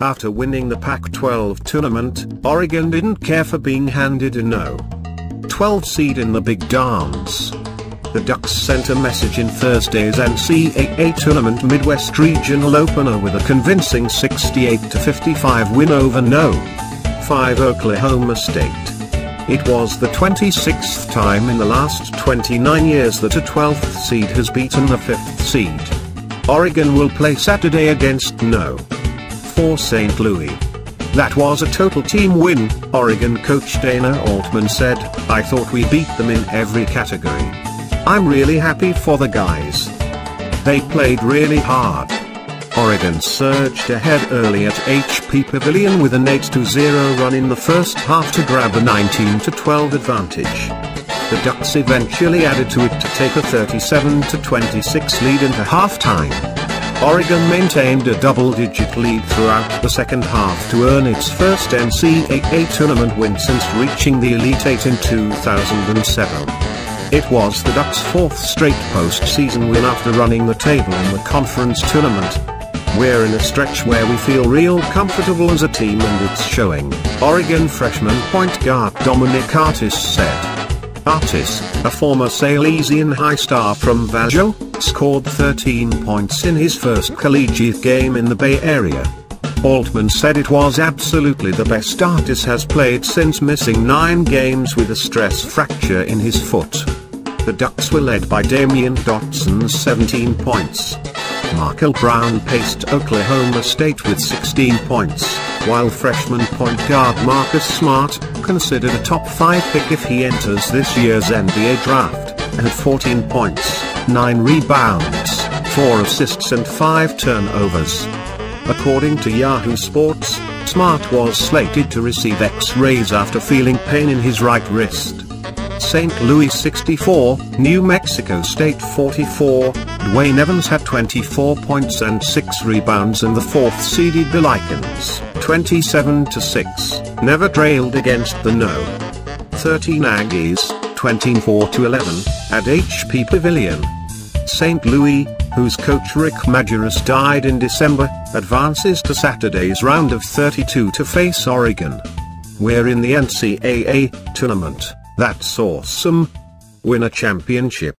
After winning the Pac-12 tournament, Oregon didn't care for being handed a no. 12 seed in the big dance. The Ducks sent a message in Thursday's NCAA Tournament Midwest Regional Opener with a convincing 68-55 win over No. 5 Oklahoma State. It was the 26th time in the last 29 years that a 12th seed has beaten a 5th seed. Oregon will play Saturday against No. 4 St. Louis. That was a total team win, Oregon coach Dana Altman said. I thought we beat them in every category. I'm really happy for the guys. They played really hard. Oregon surged ahead early at HP Pavilion with an 8-0 run in the first half to grab a 19-12 advantage. The Ducks eventually added to it to take a 37-26 lead into halftime. Oregon maintained a double-digit lead throughout the second half to earn its first NCAA tournament win since reaching the Elite Eight in 2007. It was the Ducks' fourth straight postseason win after running the table in the conference tournament. We're in a stretch where we feel real comfortable as a team and it's showing, Oregon freshman point guard Dominic Artis said. Artis, a former Salesian high star from Vallejo, scored 13 points in his first collegiate game in the Bay Area. Altman said it was absolutely the best Artis has played since missing 9 games with a stress fracture in his foot. The Ducks were led by Damian Dotson's 17 points. Markel Brown paced Oklahoma State with 16 points, while freshman point guard Marcus Smart, considered a top 5 pick if he enters this year's NBA draft, had 14 points, 9 rebounds, 4 assists and 5 turnovers. According to Yahoo Sports, Smart was slated to receive X-rays after feeling pain in his right wrist. St. Louis 64, New Mexico State 44, Dwayne Evans had 24 points and 6 rebounds and the 4th-seeded Billikens, 27-6, never trailed against the No. 13 Aggies, 24-11, at HP Pavilion. St. Louis, whose coach Rick Majerus died in December, advances to Saturday's round of 32 to face Oregon. We're in the NCAA tournament. That's awesome. Win a championship.